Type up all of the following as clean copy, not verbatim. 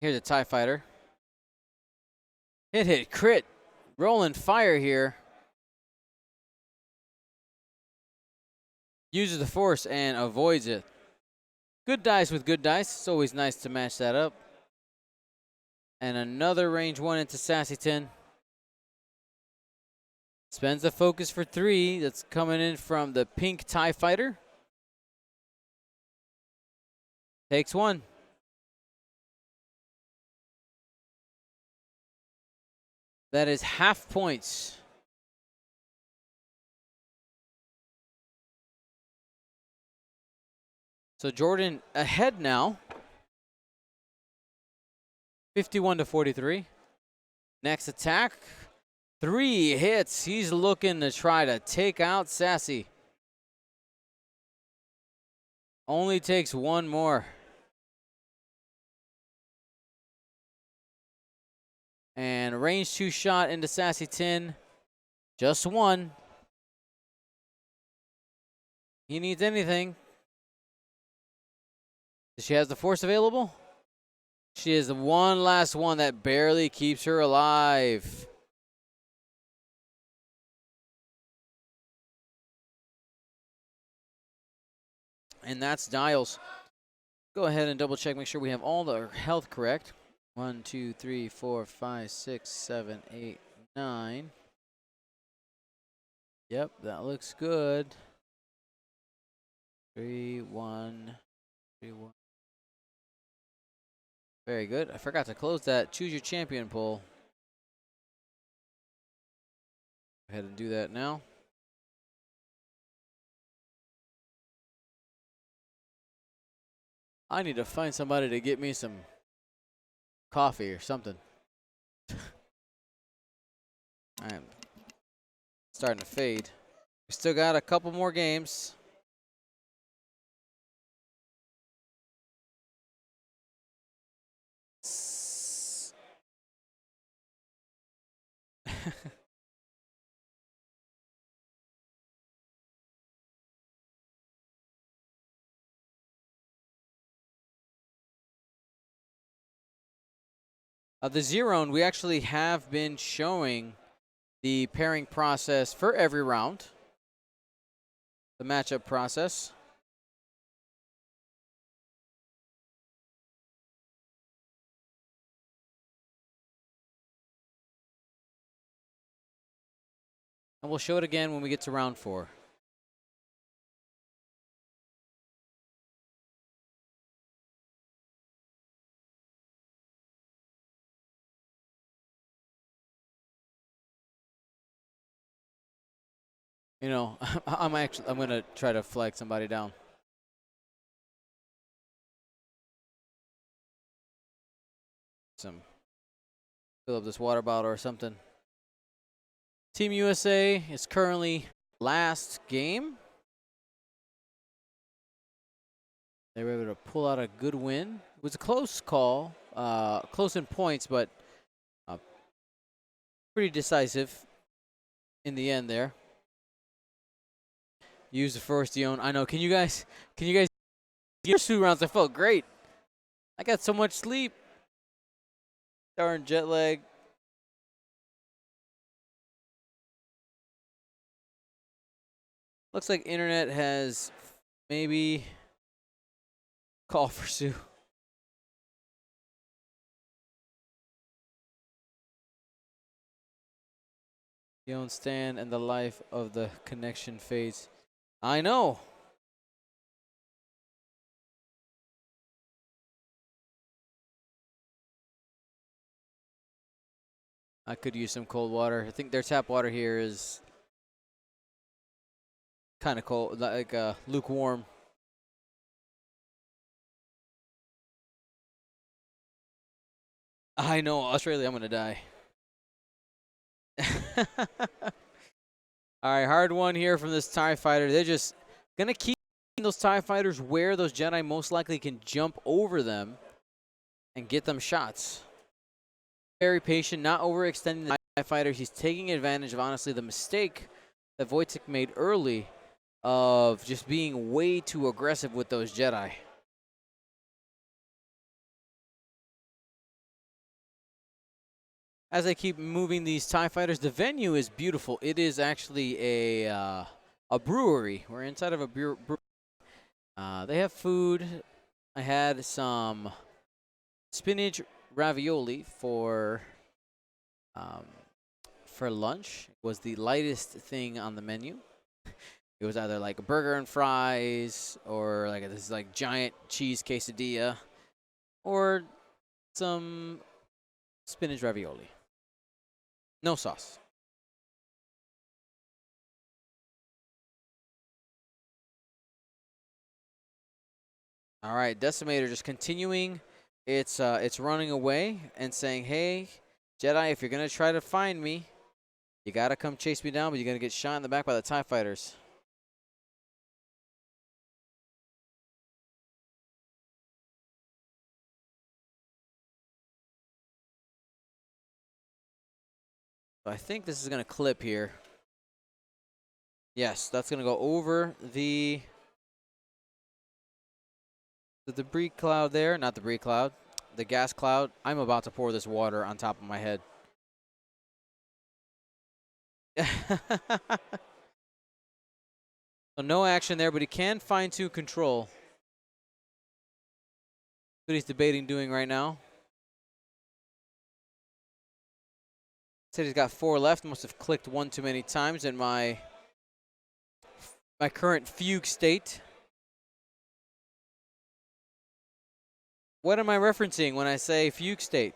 Here's a TIE Fighter. Hit, crit. Rolling fire here. Uses the Force and avoids it. Good dice with good dice. It's always nice to match that up. And another range 1 into Sassyton. Spends the focus for 3. That's coming in from the pink TIE Fighter. Takes 1. That is half points. So Jordan ahead now. 51-43. Next attack. 3 hits. He's looking to try to take out Sassy. Only takes 1 more. And range 2 shot into Sassyton. Just 1. He needs anything. She has the Force available. She is the one last one that barely keeps her alive. And that's Dials. Go ahead and double check, make sure we have all the health correct. 1, 2, 3, 4, 5, 6, 7, 8, 9. Yep, that looks good. 3, 1, 3, 1. Very good. I forgot to close that Choose Your Champion poll. Go ahead and do that now. I need to find somebody to get me some coffee or something. I am starting to fade. We still got a couple more games. The Zerone, we actually have been showing the pairing process for every round. The matchup process. And we'll show it again when we get to round 4. You know, I'm gonna try to flag somebody down. Fill up this water bottle or something. Team USA is currently last game. They were able to pull out a good win. It was a close call, close in points, but pretty decisive in the end there. Use the first Dion. I know. Can you guys get 2 rounds? I felt great. I got so much sleep. Darn jet lag. Looks like internet has maybe call for Sue. Dion stand and the life of the connection fades. I know. I could use some cold water. I think their tap water here is kind of cold, like lukewarm. I know, Australia, I'm gonna die. All right, hard one here from this TIE Fighter. They're just gonna keep those TIE Fighters where those Jedi most likely can jump over them and get them shots. Very patient, not overextending the TIE Fighter. He's taking advantage of, honestly, the mistake that Wojtek made early of just being way too aggressive with those Jedi. as I keep moving these TIE fighters, the venue is beautiful. It is actually a brewery. We're inside of a brewery. They have food. I had some spinach ravioli um, for lunch. It was the lightest thing on the menu. It was either like a burger and fries, or like this like giant cheese quesadilla, or some spinach ravioli. No sauce. All right, Decimator just continuing. It's running away and saying, "Hey, Jedi, if you're gonna try to find me, you gotta come chase me down, but you're gonna get shot in the back by the TIE fighters." So I think this is gonna clip here. Yes, that's gonna go over the debris cloud there. Not the debris cloud, the gas cloud. I'm about to pour this water on top of my head. So no action there, but he can fine-tune control. What he's debating doing right now. Said he's got 4 left. Must have clicked one too many times in my current fugue state. What am I referencing when I say fugue state?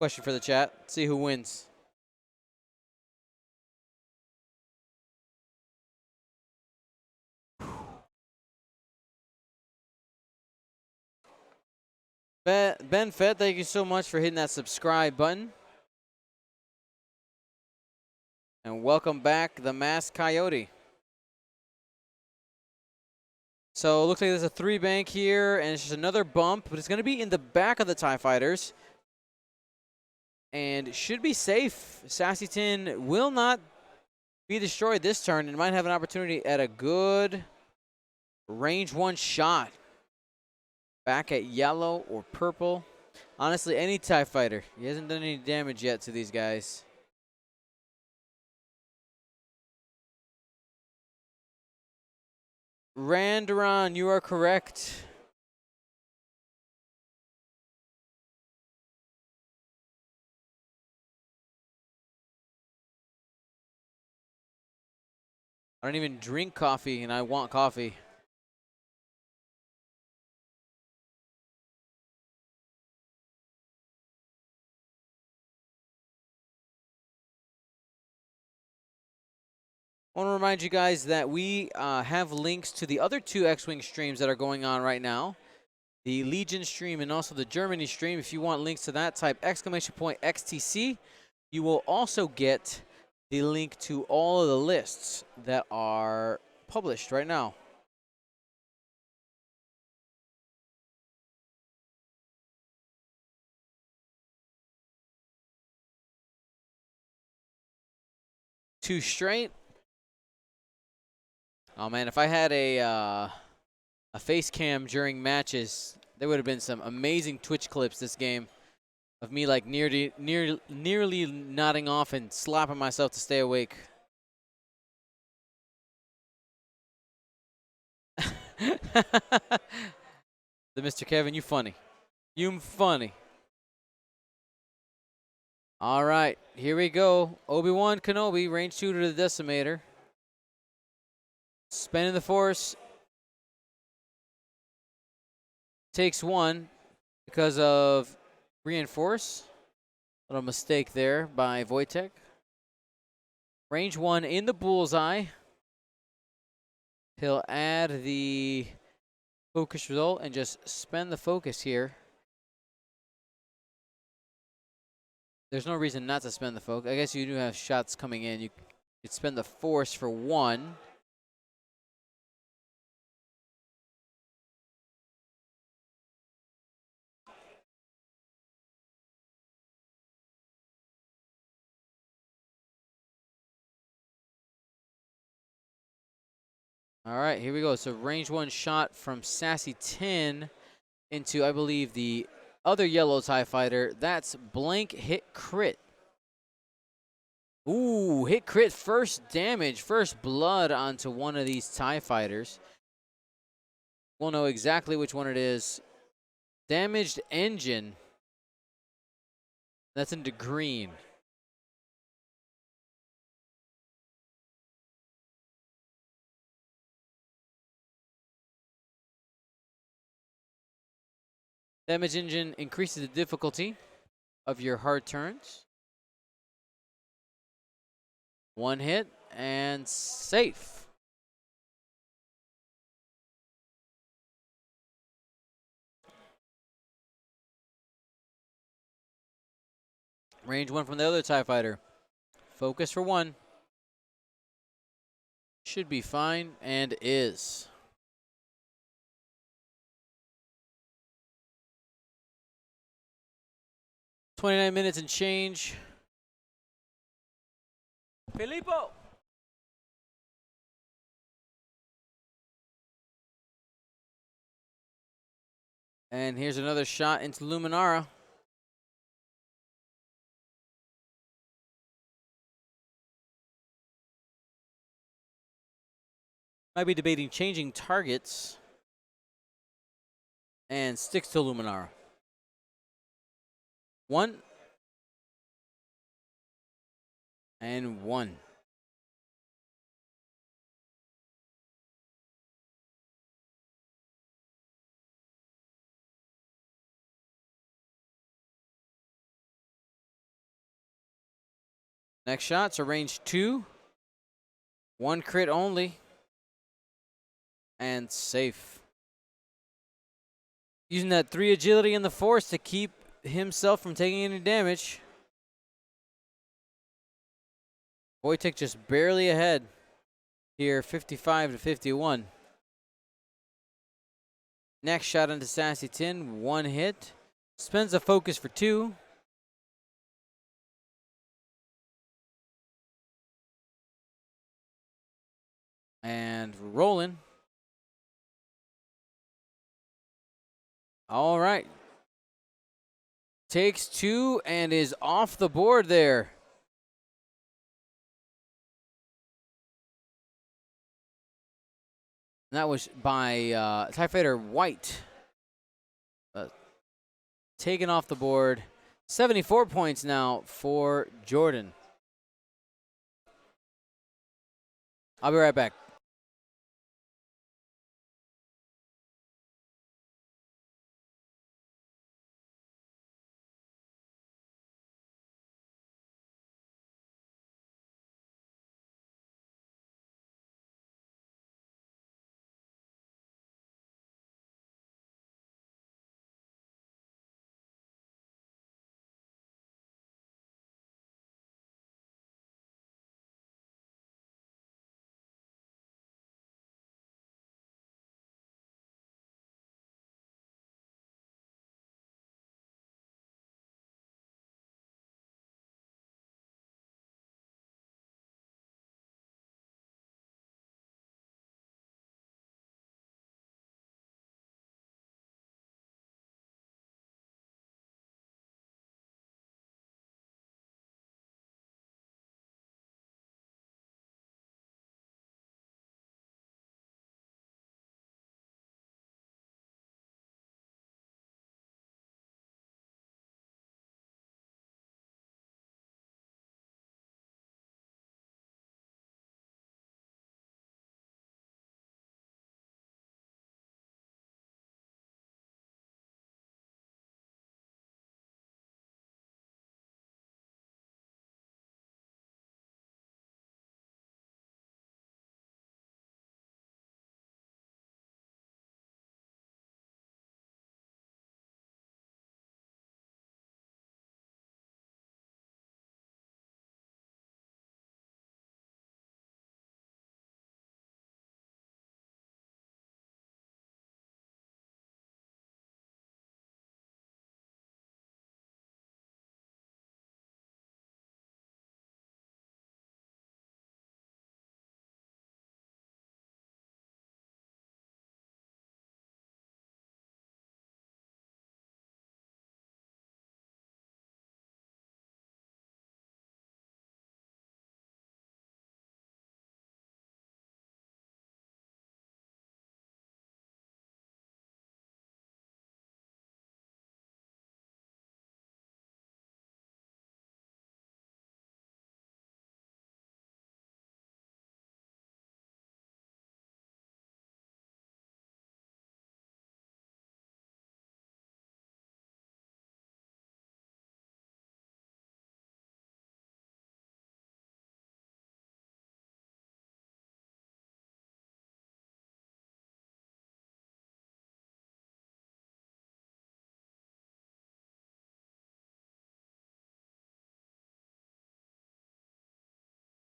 Question for the chat. See who wins. Ben Fett, thank you so much for hitting that subscribe button. And welcome back, the Masked Coyote. So it looks like there's a 3 bank here, and it's just another bump, but it's going to be in the back of the TIE fighters. And should be safe. Sassyton will not be destroyed this turn and might have an opportunity at a good range 1 shot. Back at yellow or purple. Honestly, any TIE fighter. He hasn't done any damage yet to these guys. Randaron, you are correct. I don't even drink coffee, and I want coffee. I want to remind you guys that we have links to the other 2 X-Wing streams that are going on right now. The Legion stream and also the Germany stream. If you want links to that, type !XTC. You will also get the link to all of the lists that are published right now. Two straight. Oh man, if I had a face cam during matches, there would have been some amazing Twitch clips this game of me like nearly nodding off and slapping myself to stay awake. The Mr. Kevin, you funny. You funny. All right, here we go. Obi-Wan Kenobi, range 2 to the Decimator. Spending the Force. Takes 1 because of reinforce. Little mistake there by Wojtek. Range 1 in the bullseye. He'll add the focus result and just spend the focus here. There's no reason not to spend the focus. I guess you do have shots coming in. You could spend the force for 1. All right, here we go. So range 1 shot from Sassy 10. into, I believe, the other yellow TIE fighter. That's blank hit crit. Ooh, hit crit, first damage, first blood onto one of these TIE fighters. We'll know exactly which one it is. Damaged engine. That's into green. Damage engine increases the difficulty of your hard turns. One hit and safe. Range 1 from the other TIE fighter. Focus for 1. Should be fine, and is. .29 minutes and change. Filippo! And here's another shot into Luminara. Might be debating changing targets. And sticks to Luminara. 1. And 1. Next shot's a range 2. 1 crit only. And safe. Using that 3 agility and the force to keep himself from taking any damage. Wojtek just barely ahead here, 55 to 51. Next shot into Sassy Tin, 1 hit. Spends the focus for 2. And rolling. All right. Takes 2 and is off the board there. And that was by TIE Fighter White. Taken off the board. 74 points now for Jordan. I'll be right back.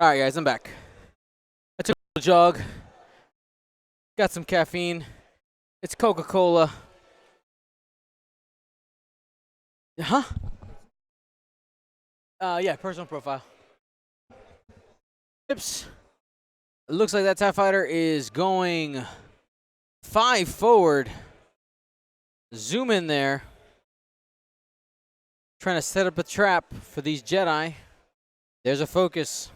All right, guys, I'm back. I took a jog. Got some caffeine. It's Coca-Cola. Huh? Yeah, personal profile. Tips. It looks like that TIE fighter is going 5 forward. Zoom in there. Trying to set up a trap for these Jedi. There's a focus.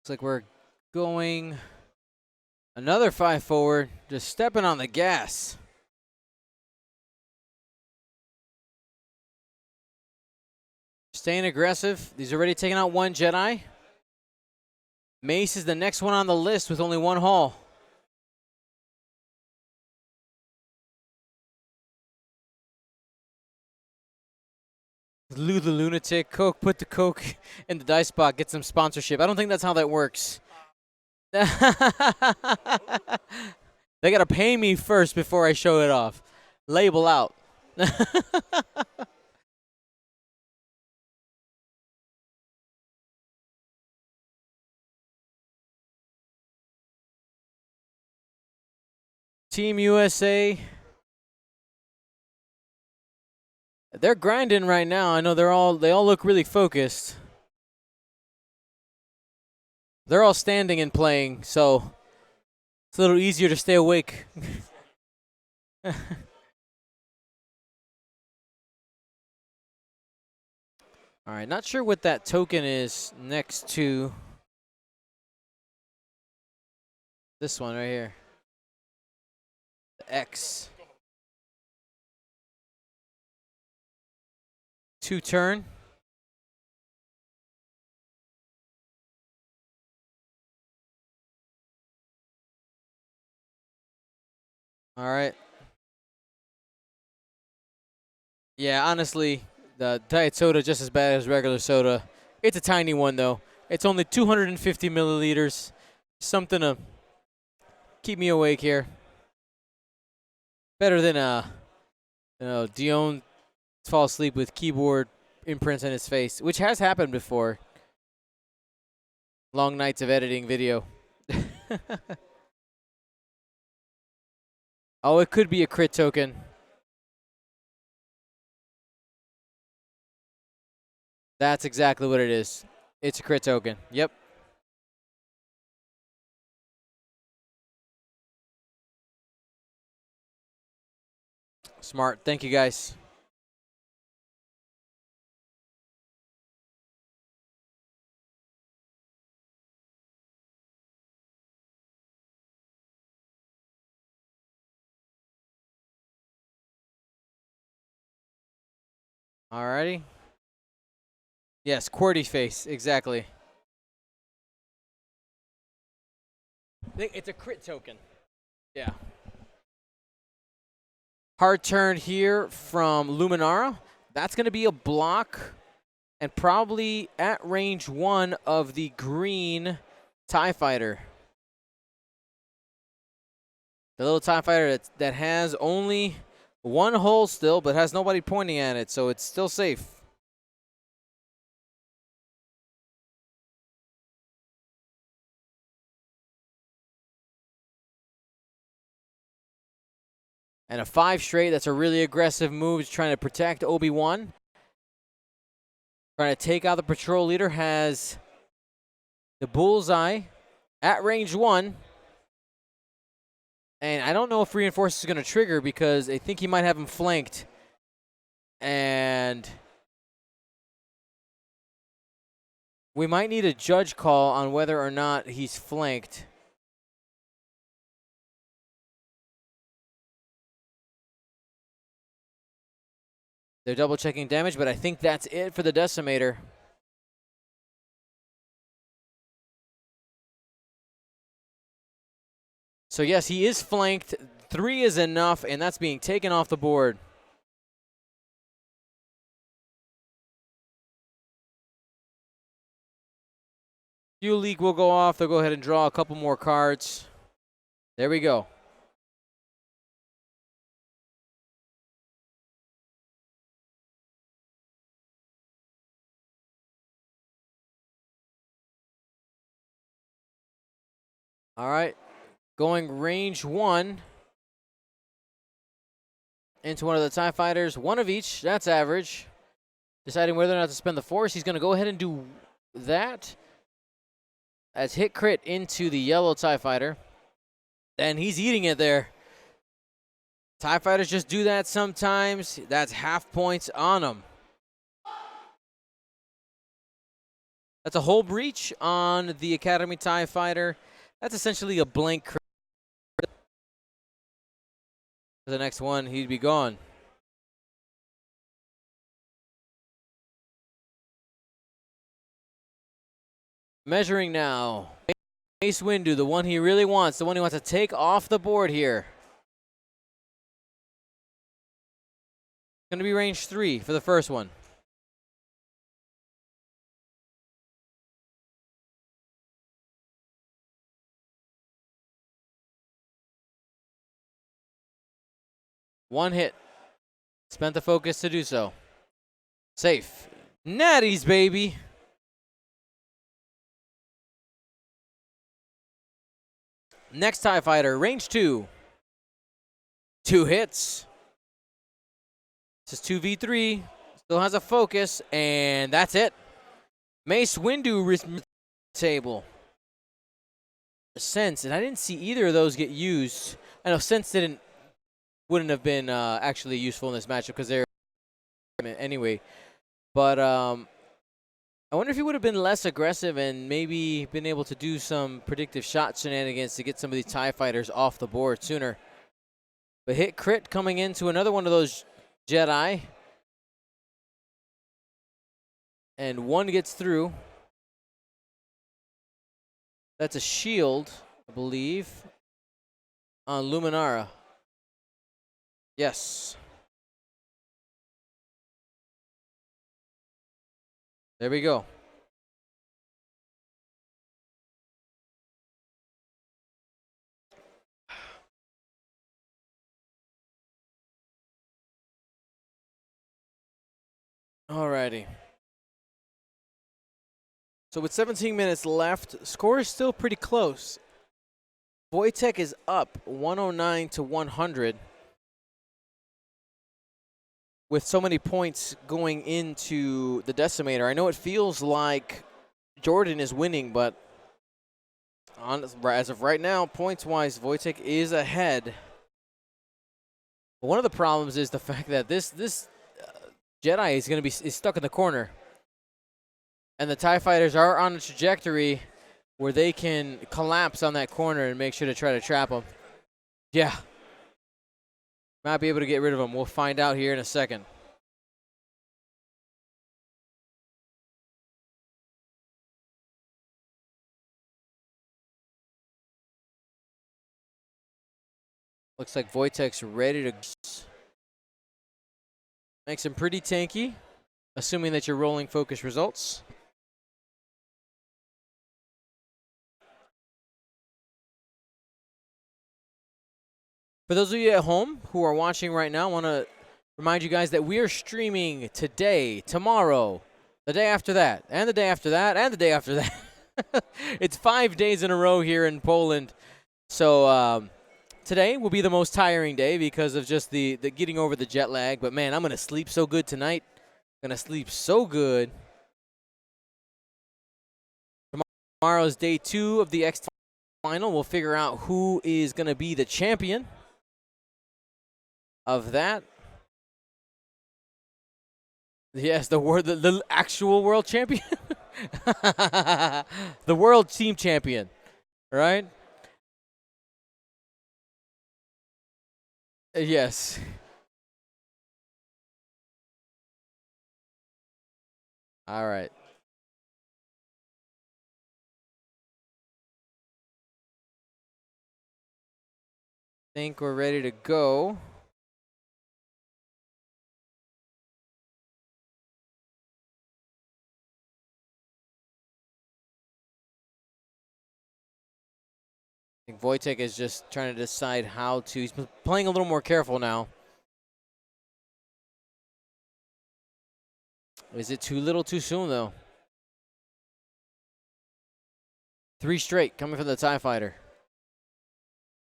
Looks like we're going another 5 forward. Just stepping on the gas. Staying aggressive. He's already taken out 1 Jedi. Mace is the next one on the list with only 1 hull. Lou the Lunatic. Coke, put the Coke in the dice spot. Get some sponsorship. I don't think that's how that works. They gotta pay me first before I show it off. Label out. Team USA. They're grinding right now. I know they all look really focused. They're all standing and playing, so it's a little easier to stay awake. All right, not sure what that token is next to this one right here. The X. 2 turn. All right. Yeah, honestly, the diet soda just as bad as regular soda. It's a tiny one though. It's only 250 milliliters. Something to keep me awake here. Better than Dion fall asleep with keyboard imprints on his face, which has happened before. Long nights of editing video. Oh, it could be a crit token. That's exactly what it is. It's a crit token. Yep. Smart. Thank you, guys. Alrighty. Yes, QWERTY face. Exactly. It's a crit token. Yeah. Hard turn here from Luminara. That's going to be a block and probably at range 1 of the green TIE fighter. The little TIE fighter that has only 1 hole still, but has nobody pointing at it, so it's still safe. And a 5 straight, that's a really aggressive move. He's trying to protect Obi-Wan. Trying to take out the patrol leader, has the bullseye at range 1. And I don't know if Reinforce is going to trigger because I think he might have him flanked. And we might need a judge call on whether or not he's flanked. They're double checking damage, but I think that's it for the decimator. So yes, he is flanked. 3 is enough, and that's being taken off the board. Fuel leak will go off. They'll go ahead and draw a couple more cards. There we go. All right, going range 1 into one of the TIE fighters, one of each. That's average. Deciding whether or not to spend the force, he's going to go ahead and do that. As hit crit into the yellow TIE fighter. And he's eating it there. TIE fighters just do that sometimes. That's half points on them. That's a hull breach on the Academy TIE fighter. That's essentially a blank crit. The next one, he'd be gone. Measuring now. Mace Windu, the one he really wants, the one he wants to take off the board here. Going to be range 3 for the first one. One hit. Spent the focus to do so. Safe. Natties, baby. Next TIE fighter, range 2. 2 hits. This is 2v3. Still has a focus, and that's it. Mace Windu table. Sense, and I didn't see either of those get used. I know Sense wouldn't have been actually useful in this matchup because they're anyway. But I wonder if he would have been less aggressive and maybe been able to do some predictive shot shenanigans to get some of these TIE fighters off the board sooner. But hit crit coming into another one of those Jedi. And one gets through. That's a shield, I believe, on Luminara. Yes. There we go. Alrighty. So with 17 minutes left, score is still pretty close. Wojtek is up 109 to 100. With so many points going into the decimator. I know it feels like Jordan is winning, but as of right now, points-wise, Wojtek is ahead. But one of the problems is the fact that this Jedi is stuck in the corner. And the TIE fighters are on a trajectory where they can collapse on that corner and make sure to try to trap him. Yeah. Might be able to get rid of him. We'll find out here in a second. Looks like Wojtek's ready to makes him pretty tanky, assuming that you're rolling focus results. For those of you at home who are watching right now, I want to remind you guys that we are streaming today, tomorrow, the day after that, and the day after that, and the day after that. It's 5 days in a row here in Poland. So today will be the most tiring day because of just the getting over the jet lag. But, man, I'm going to sleep so good tonight. I'm going to sleep so good. Tomorrow's day 2 of the XTC final. We'll figure out who is going to be the champion of that. Yes, the actual world champion. The world team champion, right? Yes. All right. Think we're ready to go. I think Wojtek is just trying to decide how to. He's playing a little more careful now. Is it too little too soon, though? 3 straight coming from the TIE fighter.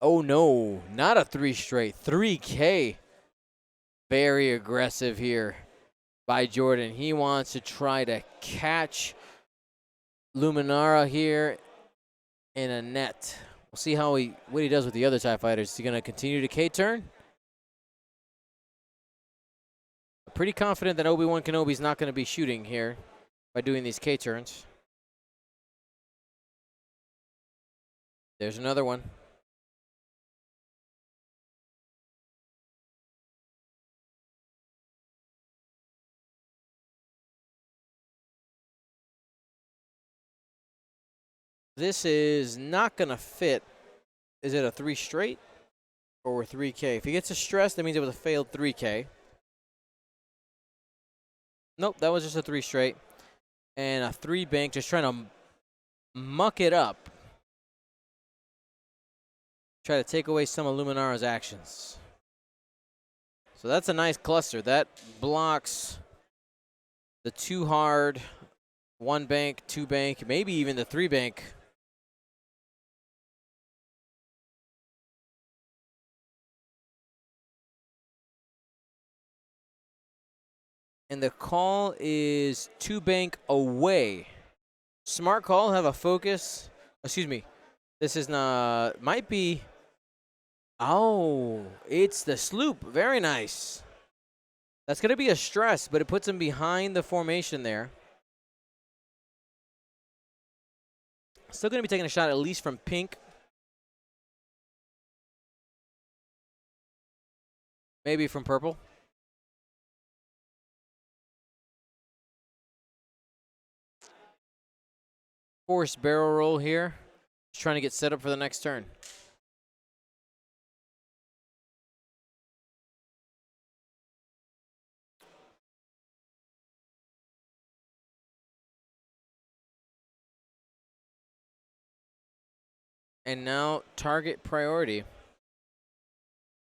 Oh no, not a 3 straight. 3K. Very aggressive here by Jordan. He wants to try to catch Luminara here in a net. We'll see what he does with the other TIE fighters. Is he going to continue to K-turn? Pretty confident that Obi-Wan Kenobi's not going to be shooting here by doing these K-turns. There's another one. This is not going to fit. Is it a 3 straight or 3K? If he gets a stress, that means it was a failed 3K. Nope, that was just a 3 straight. And a 3 bank, just trying to muck it up. Try to take away some of Luminara's actions. So that's a nice cluster. That blocks the 2 hard, 1 bank, 2 bank, maybe even the 3 bank. And the call is 2 bank away. Smart call, have a focus. Excuse me. This is not, might be. Oh, it's the sloop. Very nice. That's going to be a stress, but it puts him behind the formation there. Still going to be taking a shot at least from pink. Maybe from purple. Forced barrel roll here. Just trying to get set up for the next turn. And now target priority.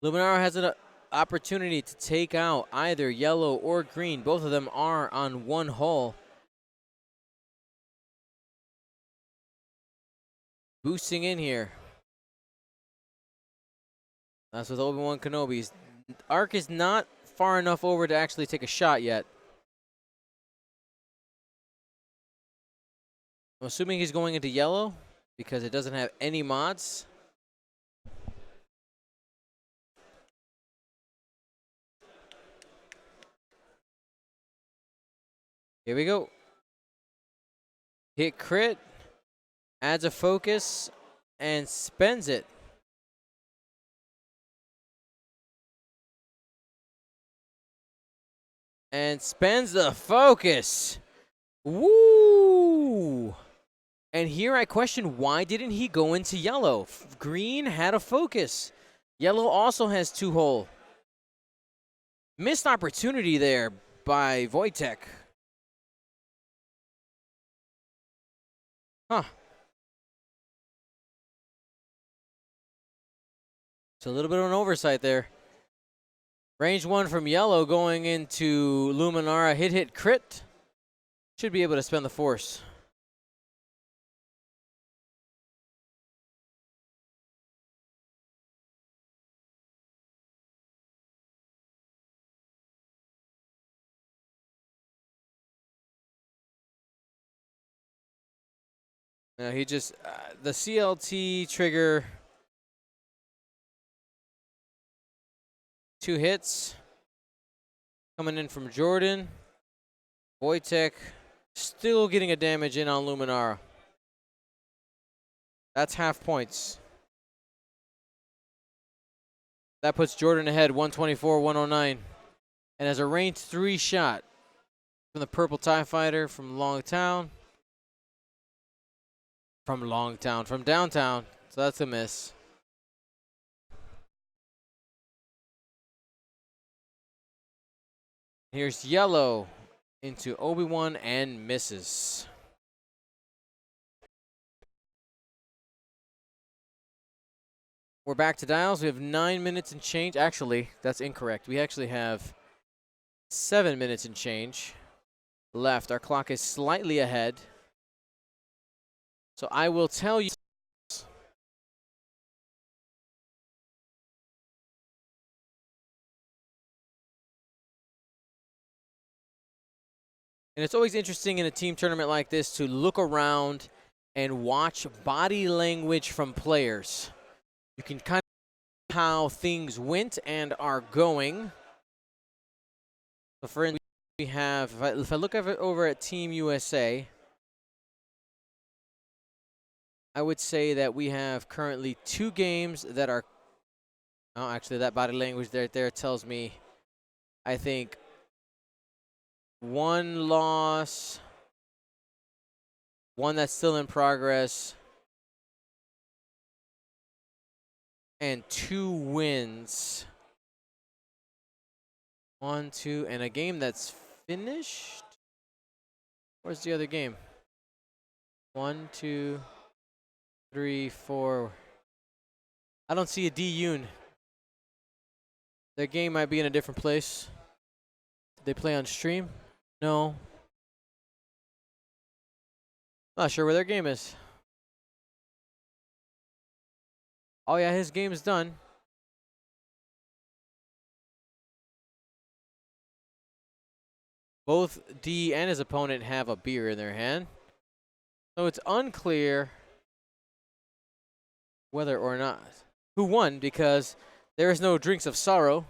Luminara has an opportunity to take out either yellow or green. Both of them are on 1 hull. Boosting in here. That's with Obi-Wan Kenobi's. Arc is not far enough over to actually take a shot yet. I'm assuming he's going into yellow because it doesn't have any mods. Here we go. Hit crit. Adds a focus and spends it. And spends the focus. Woo! And here I question, why didn't he go into yellow? Green had a focus. Yellow also has 2 hull. Missed opportunity there by Wojtek. Huh. It's a little bit of an oversight there. Range 1 from yellow going into Luminara. Hit, crit. Should be able to spend the force. Now he just, the CLT trigger. 2 hits. Coming in from Jordan. Wojtek still getting a damage in on Luminara. That's half points. That puts Jordan ahead, 124-109. And as a range 3 shot from the purple TIE fighter from Longtown. From downtown. So that's a miss. Here's yellow into Obi-Wan and misses. We're back to dials. We have 9 minutes and change. Actually, that's incorrect. We actually have 7 minutes and change left. Our clock is slightly ahead. So I will tell you And it's always interesting in a team tournament like this to look around and watch body language from players. You can kind of see how things went and are going. So for instance, we have, if I look over at Team USA, I would say that we have currently 2 games that are, oh, actually that body language there tells me, I think, 1 loss, 1 that's still in progress, and 2 wins. 1, 2, and a game that's finished? Where's the other game? 1, 2, 3, 4. I don't see a D-Yoon. Their game might be in a different place. Did they play on stream? No. Not sure where their game is. Oh yeah, his game is done. Both D and his opponent have a beer in their hand. So it's unclear whether or not who won, because there is no drinks of sorrow.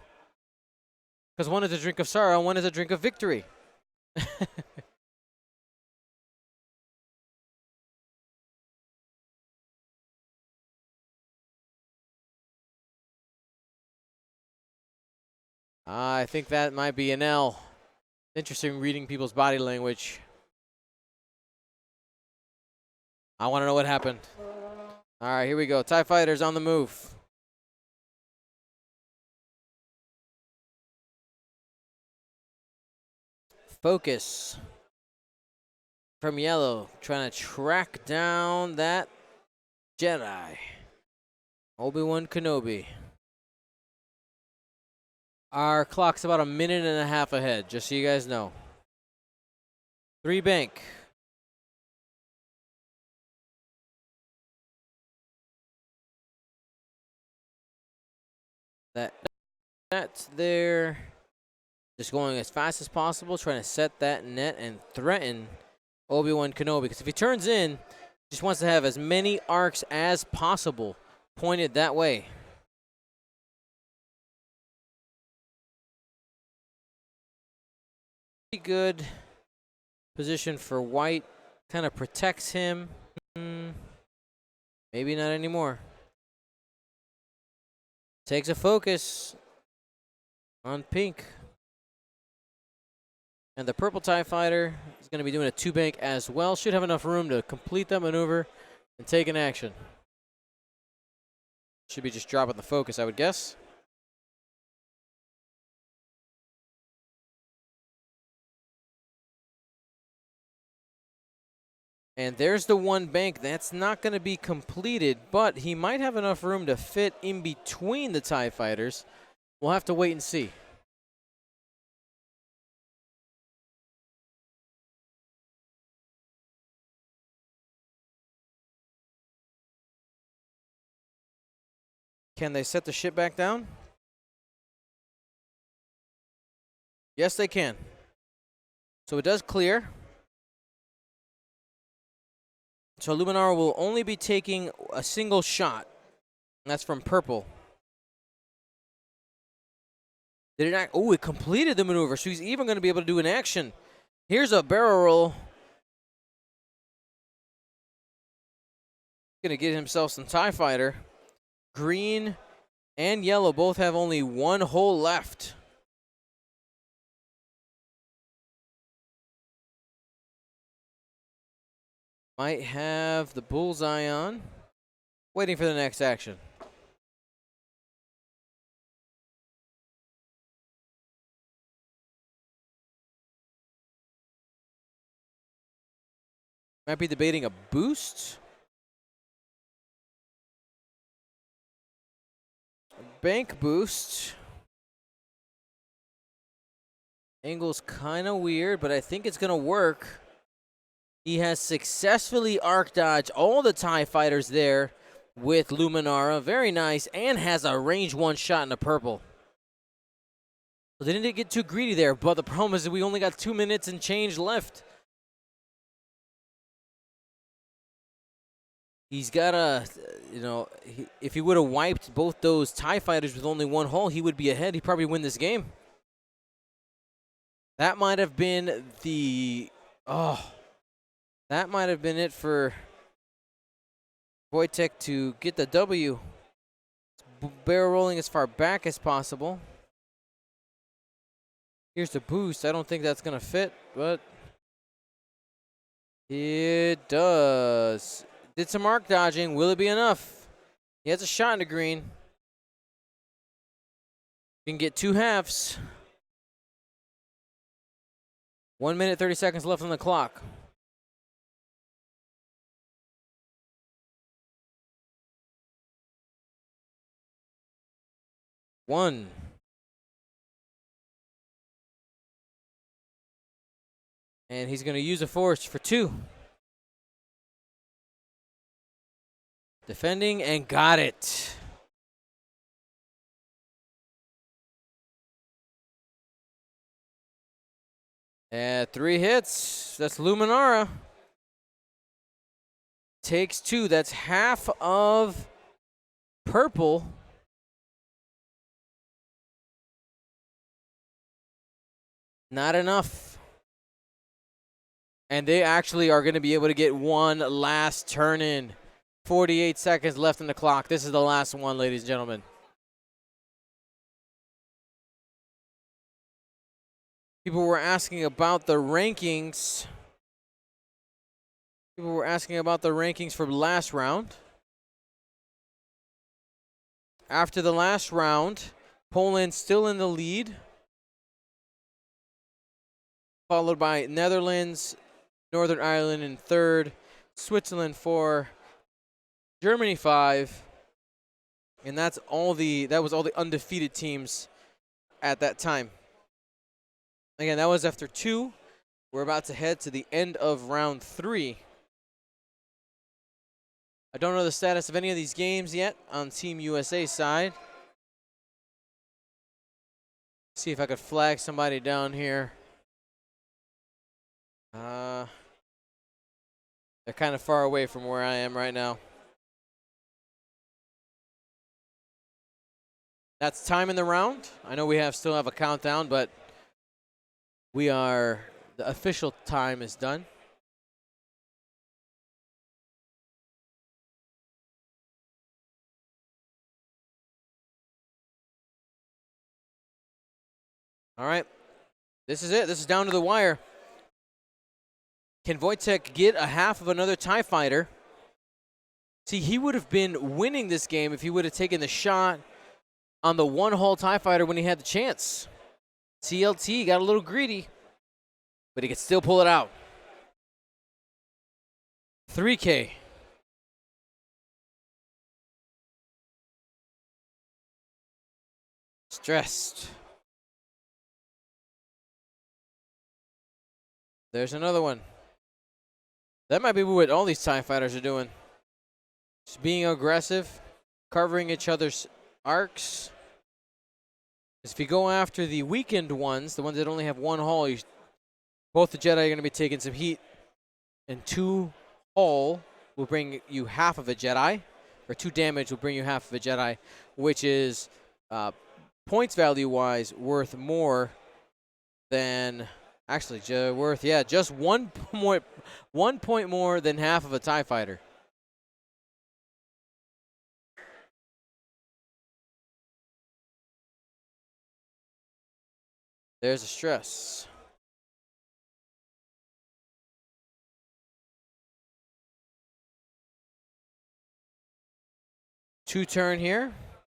Because one is a drink of sorrow and one is a drink of victory. I think that might be an L. Interesting reading people's body language. I want to know what happened. All right, here we go. TIE Fighters on the move. Focus from yellow, trying to track down that Jedi. Obi-Wan Kenobi. Our clock's about 1.5 minutes ahead, just so you guys know. 3 bank. That's there. Just going as fast as possible, trying to set that net and threaten Obi-Wan Kenobi. Because if he turns in, he just wants to have as many arcs as possible pointed that way. Pretty good position for white. Kind of protects him. Maybe not anymore. Takes a focus on pink. And the purple TIE Fighter is going to be doing a 2 bank as well. Should have enough room to complete that maneuver and take an action. Should be just dropping the focus, I would guess. And there's the 1 bank. That's not going to be completed, but he might have enough room to fit in between the TIE Fighters. We'll have to wait and see. Can they set the ship back down? Yes, they can. So it does clear. So Luminara will only be taking a single shot. And that's from purple. Did it not? Oh, it completed the maneuver. So he's even going to be able to do an action. Here's a barrel roll. Going to get himself some TIE Fighter. Green and yellow both have only 1 hole left. Might have the bullseye on. Waiting for the next action. Might be debating a boost. Bank boost. Angle's kind of weird, but I think it's going to work. He has successfully arc dodged all the TIE Fighters there with Luminara. Very nice, and has a range 1 shot in the purple. So they didn't get too greedy there, but the problem is that we only got 2 minutes and change left. He's got to, if he would have wiped both those TIE fighters with only one hull, he would be ahead. He'd probably win this game. That might have been that might have been it for Wojtek to get the W. Barrel rolling as far back as possible. Here's the boost. I don't think that's going to fit, but it does. Did some arc dodging. Will it be enough? He has a shot in the green. Can get 2 halves. 1 minute, 30 seconds left on the clock. One. And he's going to use a force for 2. Defending and got it. And 3 hits. That's Luminara. Takes 2. That's half of purple. Not enough. And they actually are going to be able to get one last turn in. 48 seconds left on the clock. This is the last one, ladies and gentlemen. People were asking about the rankings. People were asking about the rankings for last round. After the last round, Poland still in the lead, followed by Netherlands, Northern Ireland in 3rd, Switzerland 4, Germany 5, and that was all the undefeated teams at that time. Again, that was after 2. We're about to head to the end of round 3. I don't know the status of any of these games yet on Team USA side. See if I could flag somebody down here. They're kind of far away from where I am right now. That's time in the round. I know we still have a countdown, but the official time is done. All right. This is it. This is down to the wire. Can Wojtek get a half of another TIE fighter? See, he would have been winning this game if he would have taken the shot on the one-hull TIE fighter when he had the chance. TLT got a little greedy, but he could still pull it out. 3K. Stressed. There's another one. That might be what all these TIE fighters are doing. Just being aggressive, covering each other's arcs. If you go after the weakened ones, the ones that only have one hull, both the Jedi are going to be taking some heat. And 2 hull will bring you half of a Jedi, or 2 damage will bring you half of a Jedi, which is points value-wise worth more than... Actually, just 1 point more than half of a TIE fighter. There's a stress. Two turn here.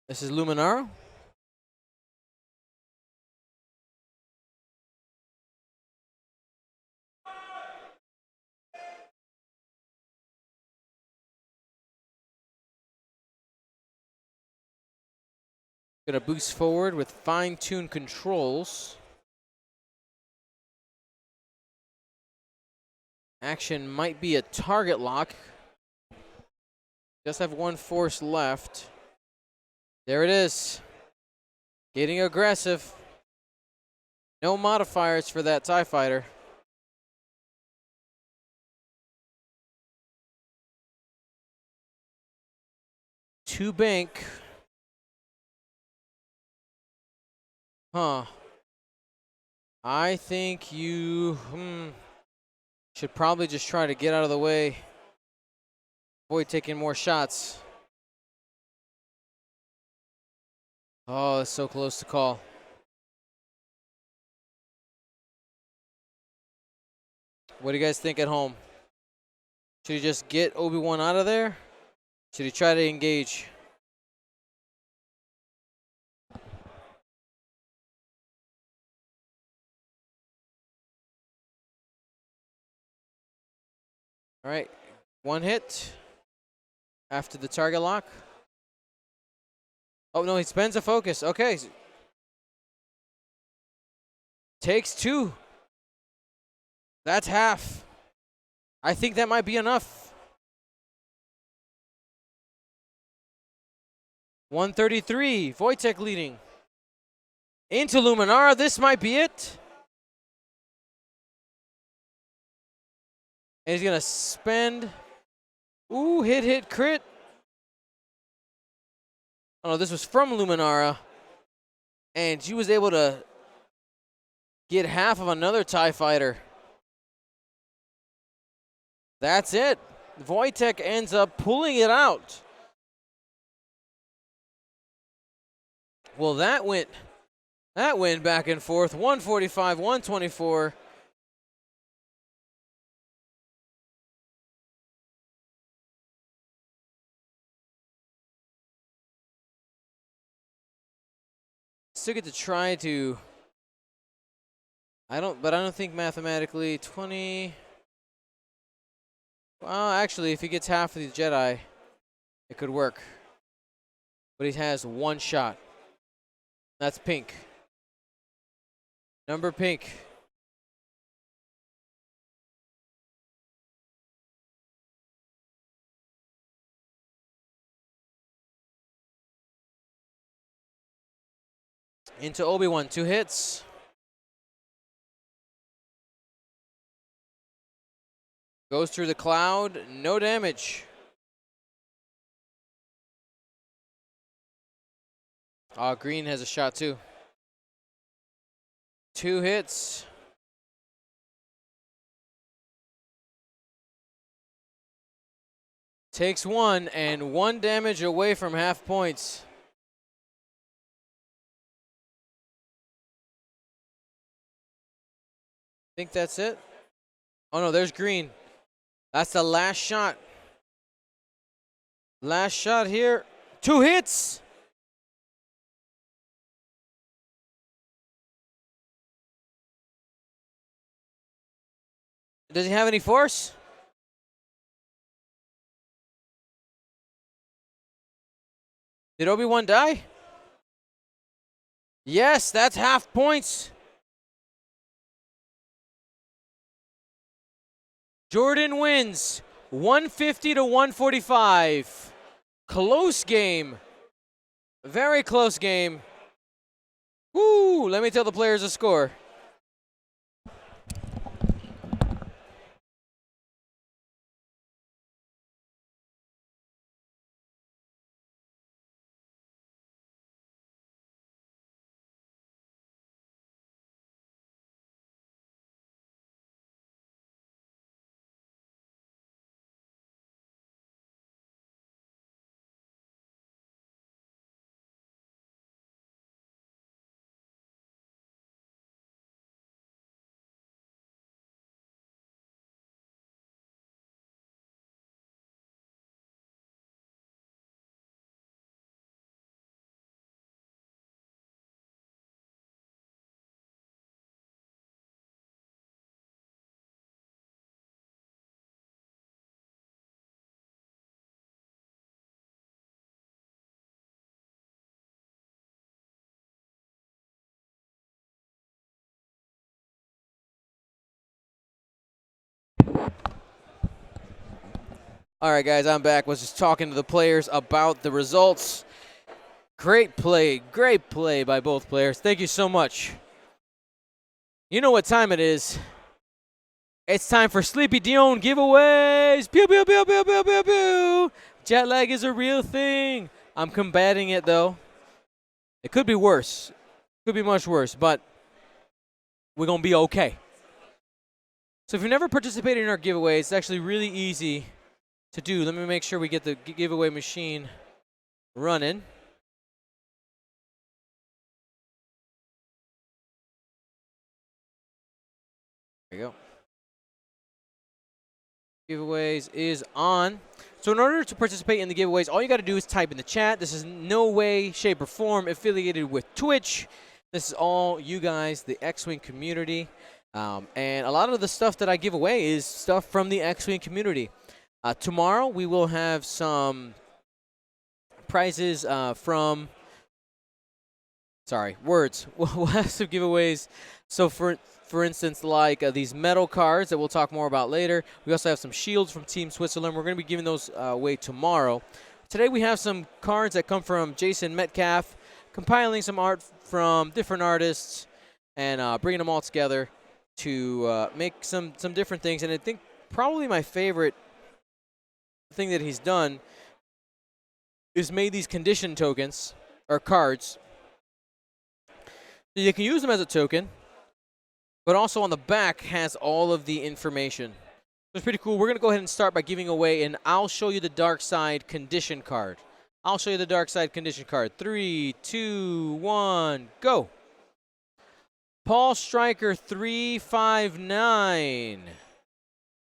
This is Luminaro. Gonna boost forward with fine-tuned controls. Action might be a target lock. Just have 1 force left. There it is. Getting aggressive. No modifiers for that TIE fighter. To bank. Huh. I think you should probably just try to get out of the way. Avoid taking more shots. Oh, it's so close to call. What do you guys think at home? Should he just get Obi-Wan out of there? Should he try to engage? All right, one hit after the target lock. Oh, no, he spends a focus. Okay. Takes two. That's half. I think that might be enough. 133, Wojtek leading. Into Luminara, this might be it. And he's gonna spend. Ooh, hit, crit. Oh no, this was from Luminara. And she was able to get half of another TIE fighter. That's it. Wojtek ends up pulling it out. Well, that went back and forth. 145, 124. Still get to try to. I don't think mathematically 20. Well, actually, if he gets half of the Jedi, it could work. But he has one shot. That's pink. Number pink. Into Obi-Wan, 2 hits. Goes through the cloud, no damage. Green has a shot too. 2 hits. Takes 1 and 1 damage away from half points. Think that's it? Oh no, there's green. That's the last shot. Last shot here. 2 hits. Does he have any force? Did Obi-Wan die? Yes, that's half points. Jordan wins 150 to 145. Close game. Very close game. Woo! Let me tell the players the score. All right, guys, I'm back. Was just talking to the players about the results. Great play by both players. Thank you so much. You know what time it is. It's time for Sleepy Dion giveaways. Pew, pew, pew, pew, pew, pew, pew. Jet lag is a real thing. I'm combating it, though. It could be worse. Could be much worse, but we're going to be okay. So if you've never participated in our giveaways, it's actually really easy to do. Let me make sure we get the giveaway machine running. There you go. Giveaways is on. So in order to participate in the giveaways, all you got to do is type in the chat. This is no way, shape, or form affiliated with Twitch. This is all you guys, the X-Wing community. And a lot of the stuff that I give away is stuff from the X-Wing community. Tomorrow, we will have some prizes from... Sorry, words. We'll have some giveaways. So for instance, like these metal cards that we'll talk more about later. We also have some shields from Team Switzerland. We're going to be giving those away tomorrow. Today we have some cards that come from Jason Metcalf, compiling some art from different artists and bringing them all together to make some different things. And I think probably my favorite thing that he's done is made these condition tokens, or cards. So you can use them as a token, but also on the back has all of the information. So it's pretty cool. We're going to go ahead and start by giving away an I'll Show You the Dark Side condition card. I'll show you the Dark Side condition card. 3, 2, 1, go. Paul Stryker 359.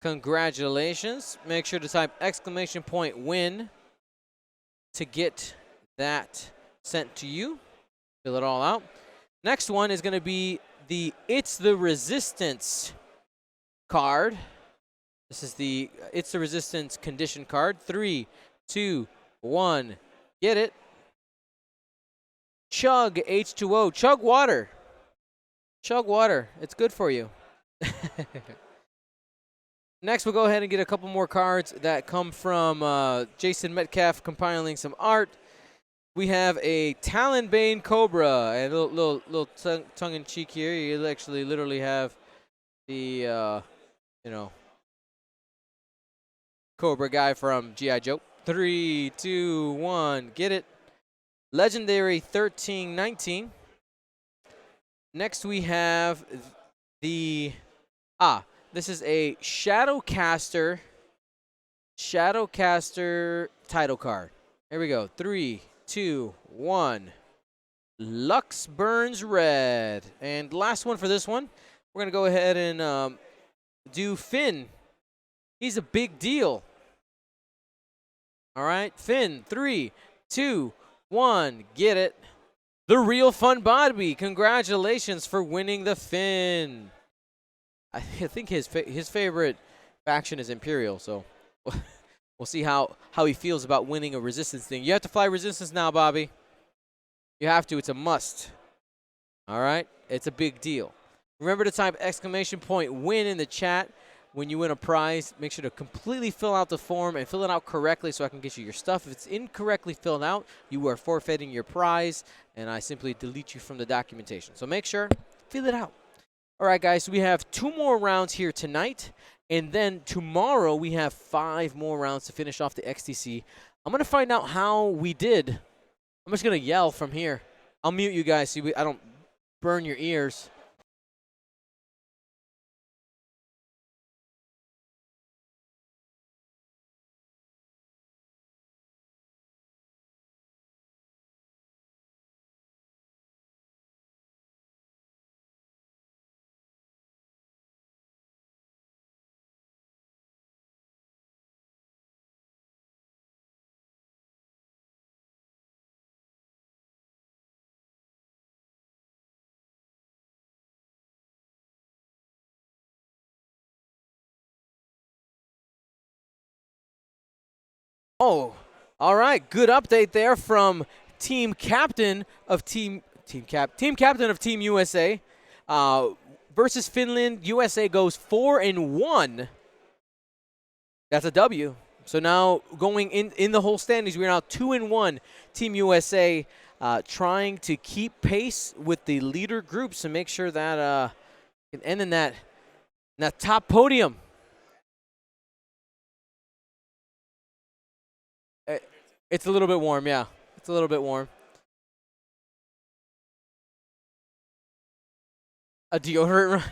Congratulations. Make sure to type !win to get that sent to you. Fill it all out. Next one is going to be the It's the Resistance card. This is the It's the Resistance condition card. 3, 2, 1, get it. Chug H2O. Chug water. Chug water. It's good for you. Next, we'll go ahead and get a couple more cards that come from Jason Metcalf compiling some art. We have a Talonbane Cobra, and a little tongue-in-cheek here. You actually literally have the, Cobra guy from G.I. Joe. 3, 2, 1, get it. Legendary 1319. Next, we have the, this is a Shadowcaster title card. Here we go. 3, 2, 1. Lux Burns Red. And last one for this one, we're going to go ahead and do Finn. He's a big deal. All right, Finn. 3, 2, 1. Get it. The Real Fun Bobby. Congratulations for winning the Finn. I think his favorite faction is Imperial, so we'll see how he feels about winning a Resistance thing. You have to fly Resistance now, Bobby. You have to. It's a must. All right? It's a big deal. Remember to type !win in the chat when you win a prize. Make sure to completely fill out the form and fill it out correctly so I can get you your stuff. If it's incorrectly filled out, you are forfeiting your prize, and I simply delete you from the documentation. So make sure, fill it out. All right, guys, so we have 2 more rounds here tonight. And then tomorrow, we have 5 more rounds to finish off the XTC. I'm going to find out how we did. I'm just going to yell from here. I'll mute you guys so I don't burn your ears. Oh, all right. Good update there from team captain of Team USA versus Finland. USA goes 4-1. That's a W. So now going in the whole standings, we're now 2-1. Team USA trying to keep pace with the leader groups and make sure that can end in that top podium. It's a little bit warm, yeah. It's a little bit warm. A deodorant run.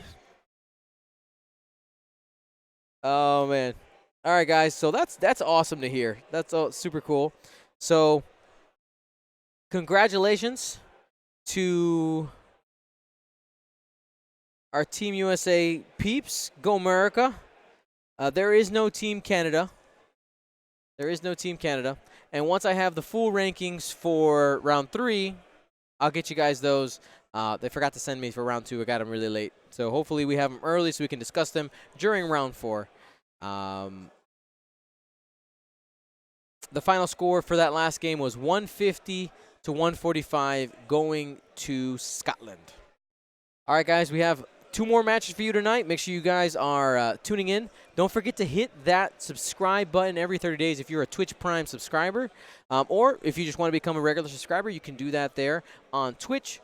Oh man. All right, guys. So that's awesome to hear. That's super cool. So congratulations to our Team USA peeps. Go America. There is no Team Canada. There is no Team Canada. And once I have the full rankings for round 3, I'll get you guys those. They forgot to send me for round 2. I got them really late. So hopefully we have them early so we can discuss them during round 4. The final score for that last game was 150 to 145 going to Scotland. All right, guys, we have 2 more matches for you tonight. Make sure you guys are tuning in. Don't forget to hit that subscribe button every 30 days if you're a Twitch Prime subscriber. Or if you just want to become a regular subscriber, you can do that there on Twitch.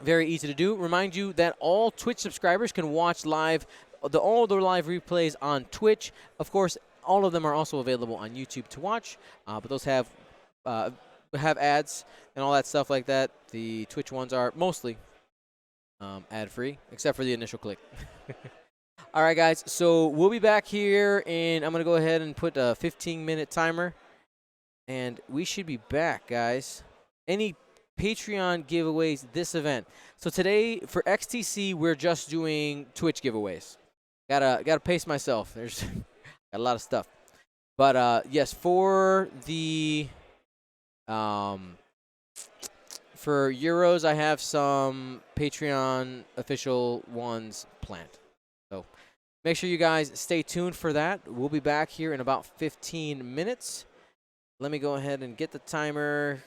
Very easy to do. Remind you that all Twitch subscribers can watch live, all the live replays on Twitch. Of course, all of them are also available on YouTube to watch, but those have ads and all that stuff like that. The Twitch ones are mostly ad-free, except for the initial click. All right, guys, so we'll be back here, and I'm going to go ahead and put a 15-minute timer, and we should be back, guys. Any Patreon giveaways this event? So today, for XTC, we're just doing Twitch giveaways. Gotta pace myself. There's got a lot of stuff. But, yes, for the for Euros, I have some Patreon official ones planned. So make sure you guys stay tuned for that. We'll be back here in about 15 minutes. Let me go ahead and get the timer.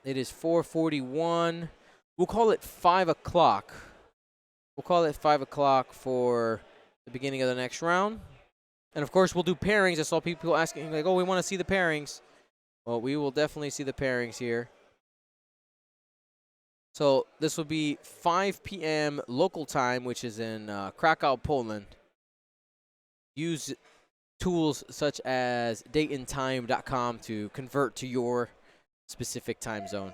It is 4:41. We'll call it 5 o'clock. We'll call it 5 o'clock for the beginning of the next round. And, of course, we'll do pairings. I saw people asking, like, oh, we want to see the pairings. Well, we will definitely see the pairings here. So this will be 5 p.m. local time, which is in Krakow, Poland. Use tools such as dateandtime.com to convert to your specific time zone.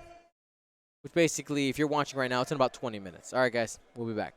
Which basically, if you're watching right now, it's in about 20 minutes. All right, guys, we'll be back.